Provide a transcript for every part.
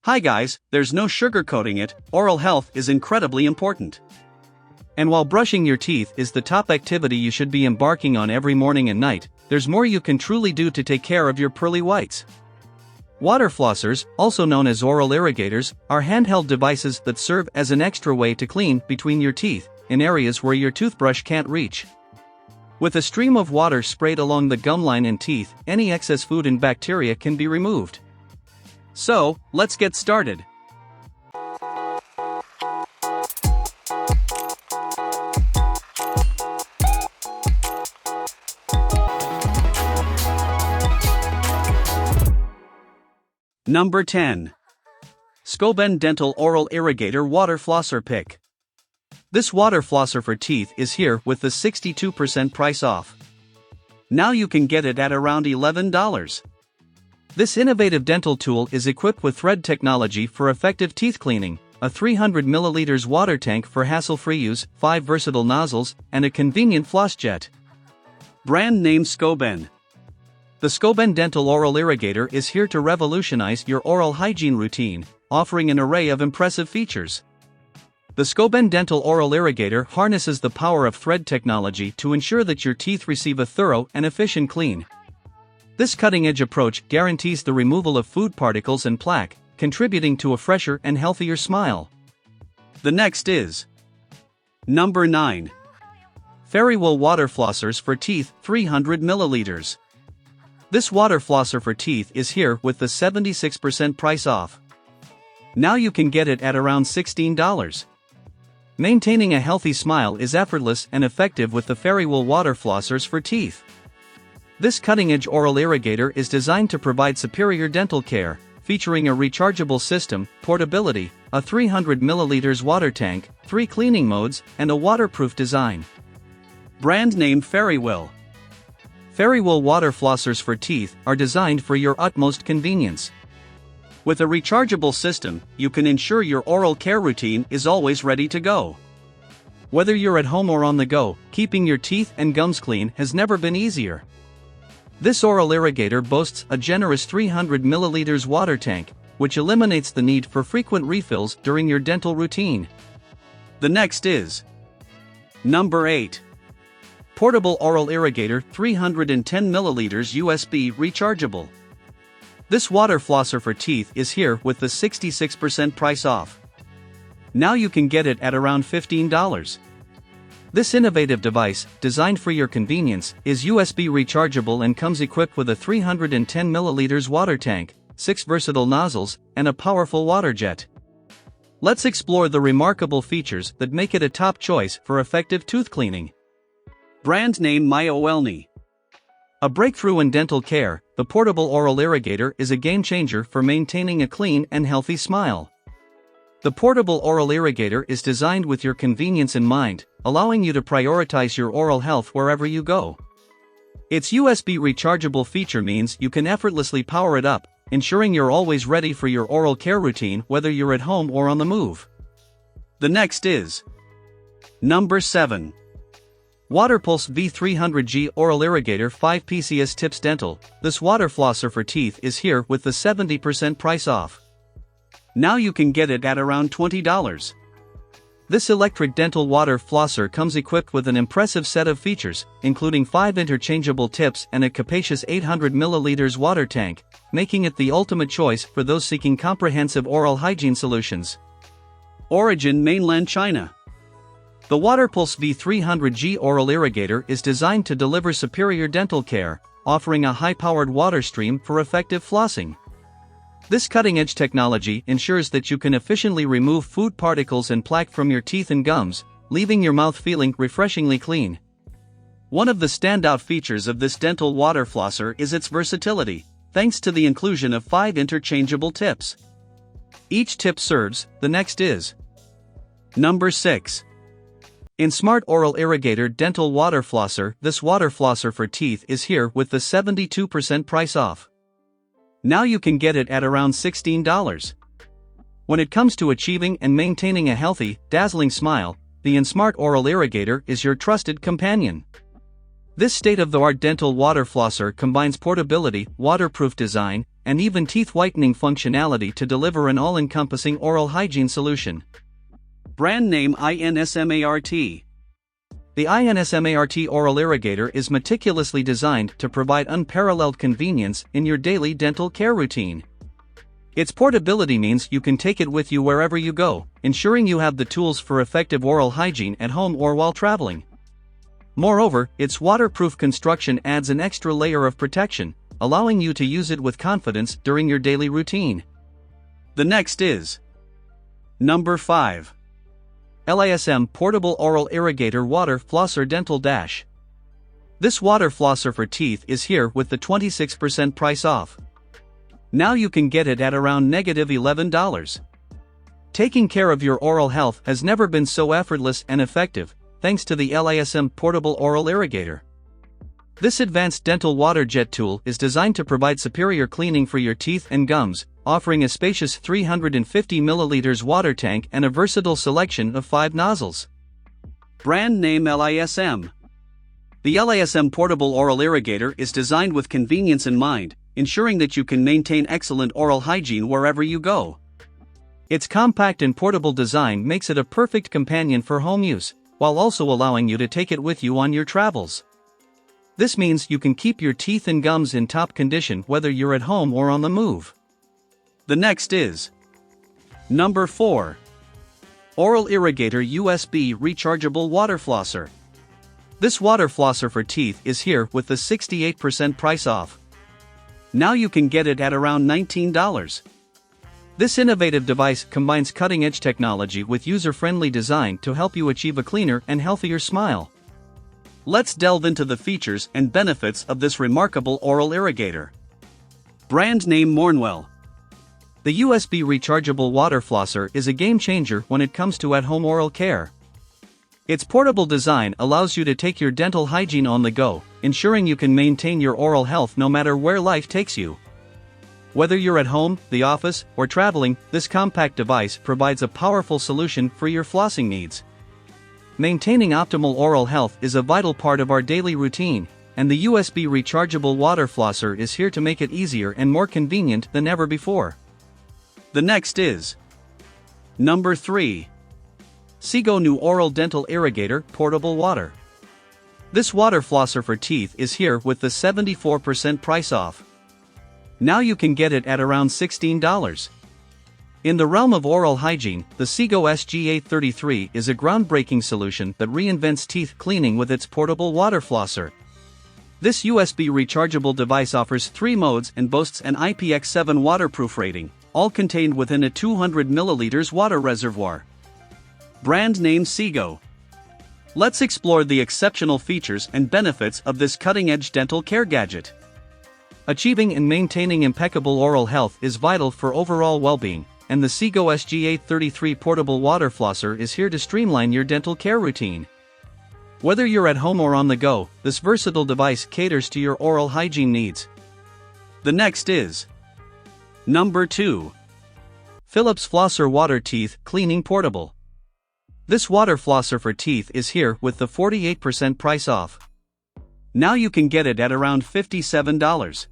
Hi guys, there's no sugarcoating it, oral health is incredibly important. And while brushing your teeth is the top activity you should be embarking on every morning and night, there's more you can truly do to take care of your pearly whites. Water flossers, also known as oral irrigators, are handheld devices that serve as an extra way to clean between your teeth, in areas where your toothbrush can't reach. With a stream of water sprayed along the gum line and teeth, any excess food and bacteria can be removed. So, let's get started. Number 10. Schoben Dental Oral Irrigator Water Flosser Pick. This water flosser for teeth is here with the 62% price off. Now you can get it at around $11. This innovative dental tool is equipped with thread technology for effective teeth cleaning, a 300 ml water tank for hassle-free use, 5 versatile nozzles, and a convenient floss jet. Brand name Schoben. The Schoben Dental Oral Irrigator is here to revolutionize your oral hygiene routine, offering an array of impressive features. The Schoben Dental Oral Irrigator harnesses the power of thread technology to ensure that your teeth receive a thorough and efficient clean. This cutting-edge approach guarantees the removal of food particles and plaque, contributing to a fresher and healthier smile. The next is Number 9. Fairywill Water Flossers for Teeth 300 ml. This water flosser for teeth is here with the 76% price off. Now you can get it at around $16. Maintaining a healthy smile is effortless and effective with the Fairywill water flossers for teeth. This cutting-edge oral irrigator is designed to provide superior dental care, featuring a rechargeable system, portability, a 300 ml water tank, 3 cleaning modes, and a waterproof design. Brand name Fairywill. Fairywill water flossers for teeth are designed for your utmost convenience. With a rechargeable system, you can ensure your oral care routine is always ready to go. Whether you're at home or on the go, keeping your teeth and gums clean has never been easier. This oral irrigator boasts a generous 300 ml water tank, which eliminates the need for frequent refills during your dental routine. The next is Number 8. Portable Oral Irrigator 310 ml USB Rechargeable. This water flosser for teeth is here with the 66% price off. Now you can get it at around $15. This innovative device, designed for your convenience, is USB rechargeable and comes equipped with a 310 ml water tank, 6 versatile nozzles, and a powerful water jet. Let's explore the remarkable features that make it a top choice for effective tooth cleaning. Brand name MIJIA. A breakthrough in dental care, the portable oral irrigator is a game-changer for maintaining a clean and healthy smile. The portable oral irrigator is designed with your convenience in mind, allowing you to prioritize your oral health wherever you go. Its USB rechargeable feature means you can effortlessly power it up, ensuring you're always ready for your oral care routine whether you're at home or on the move. The next is Number 7. Waterpulse V300G Oral Irrigator 5 PCS Tips Dental. This water flosser for teeth is here with the 70% price off. Now you can get it at around $20. This electric dental water flosser comes equipped with an impressive set of features, including 5 interchangeable tips and a capacious 800 ml water tank, making it the ultimate choice for those seeking comprehensive oral hygiene solutions. Origin Mainland China. The Waterpulse V300G Oral Irrigator is designed to deliver superior dental care, offering a high-powered water stream for effective flossing. This cutting-edge technology ensures that you can efficiently remove food particles and plaque from your teeth and gums, leaving your mouth feeling refreshingly clean. One of the standout features of this dental water flosser is its versatility, thanks to the inclusion of 5 interchangeable tips. Each tip serves. The next is Number 6. INSMART Oral Irrigator Dental Water Flosser. This water flosser for teeth is here with the 72% price off. Now you can get it at around $16. When it comes to achieving and maintaining a healthy, dazzling smile, the INSMART Oral Irrigator is your trusted companion. This state-of-the-art dental water flosser combines portability, waterproof design, and even teeth whitening functionality to deliver an all-encompassing oral hygiene solution. Brand name INSMART. The INSMART oral irrigator is meticulously designed to provide unparalleled convenience in your daily dental care routine. Its portability means you can take it with you wherever you go, ensuring you have the tools for effective oral hygiene at home or while traveling. Moreover, its waterproof construction adds an extra layer of protection, allowing you to use it with confidence during your daily routine. The next is Number 5. LISM Portable Oral Irrigator Water Flosser Dental Dash. This water flosser for teeth is here with the 26% price off. Now you can get it at around -$11. Taking care of your oral health has never been so effortless and effective, thanks to the LISM Portable Oral Irrigator. This advanced dental water jet tool is designed to provide superior cleaning for your teeth and gums, offering a spacious 350 ml water tank and a versatile selection of 5 nozzles. Brand name LISM. The LISM Portable Oral Irrigator is designed with convenience in mind, ensuring that you can maintain excellent oral hygiene wherever you go. Its compact and portable design makes it a perfect companion for home use, while also allowing you to take it with you on your travels. This means you can keep your teeth and gums in top condition whether you're at home or on the move. The next is Number 4. Oral Irrigator USB Rechargeable Water Flosser. This water flosser for teeth is here with the 68% price off. Now you can get it at around $19. This innovative device combines cutting-edge technology with user-friendly design to help you achieve a cleaner and healthier smile. Let's delve into the features and benefits of this remarkable oral irrigator. Brand name Mornwell. The USB rechargeable water flosser is a game changer when it comes to at-home oral care. Its portable design allows you to take your dental hygiene on the go, ensuring you can maintain your oral health no matter where life takes you. Whether you're at home, the office, or traveling, this compact device provides a powerful solution for your flossing needs. Maintaining optimal oral health is a vital part of our daily routine, and the USB rechargeable water flosser is here to make it easier and more convenient than ever before. The next is Number 3. SEAGO New Oral Dental Irrigator Portable Water. This water flosser for teeth is here with the 74% price off. Now you can get it at around $16. In the realm of oral hygiene, the SEAGO SGA33 is a groundbreaking solution that reinvents teeth cleaning with its portable water flosser. This USB rechargeable device offers 3 modes and boasts an IPX7 waterproof rating, all contained within a 200 ml water reservoir. Brand name SEAGO. Let's explore the exceptional features and benefits of this cutting-edge dental care gadget. Achieving and maintaining impeccable oral health is vital for overall well-being, and the SEAGO SGA33 portable water flosser is here to streamline your dental care routine. Whether you're at home or on the go, this versatile device caters to your oral hygiene needs. The next is Number 2. Philips Flosser Water Teeth Cleaning Portable. This water flosser for teeth is here with the 48% price off. Now you can get it at around $57.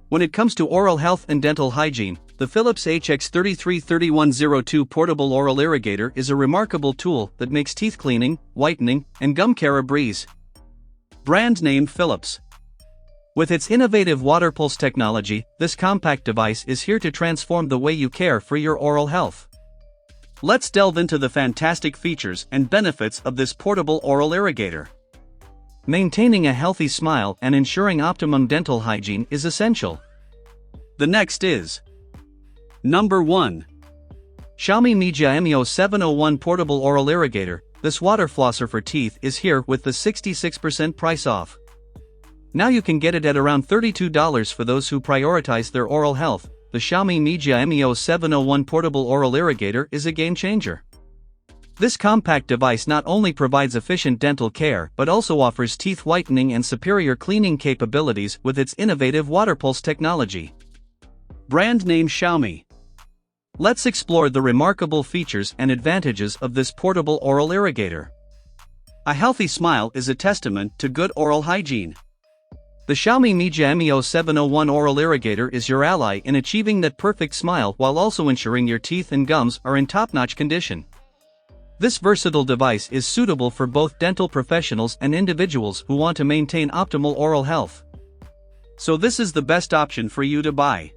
When it comes to oral health and dental hygiene, the Philips HX333102 portable oral irrigator is a remarkable tool that makes teeth cleaning, whitening, and gum care a breeze. Brand name Philips. With its innovative Waterpulse technology, this compact device is here to transform the way you care for your oral health. Let's delve into the fantastic features and benefits of this portable oral irrigator. Maintaining a healthy smile and ensuring optimum dental hygiene is essential. The next is Number 1. XIAOMI MIJIA MIO701 Portable Oral Irrigator. This water flosser for teeth is here with the 66% price off. Now you can get it at around $32 for those who prioritize their oral health. The XIAOMI MIJIA MIO701 Portable Oral Irrigator is a game changer. This compact device not only provides efficient dental care but also offers teeth whitening and superior cleaning capabilities with its innovative Waterpulse technology. Brand name XIAOMI. Let's explore the remarkable features and advantages of this portable oral irrigator. A healthy smile is a testament to good oral hygiene. The Xiaomi MIJIA ME0701 Oral Irrigator is your ally in achieving that perfect smile while also ensuring your teeth and gums are in top-notch condition. This versatile device is suitable for both dental professionals and individuals who want to maintain optimal oral health. So this is the best option for you to buy.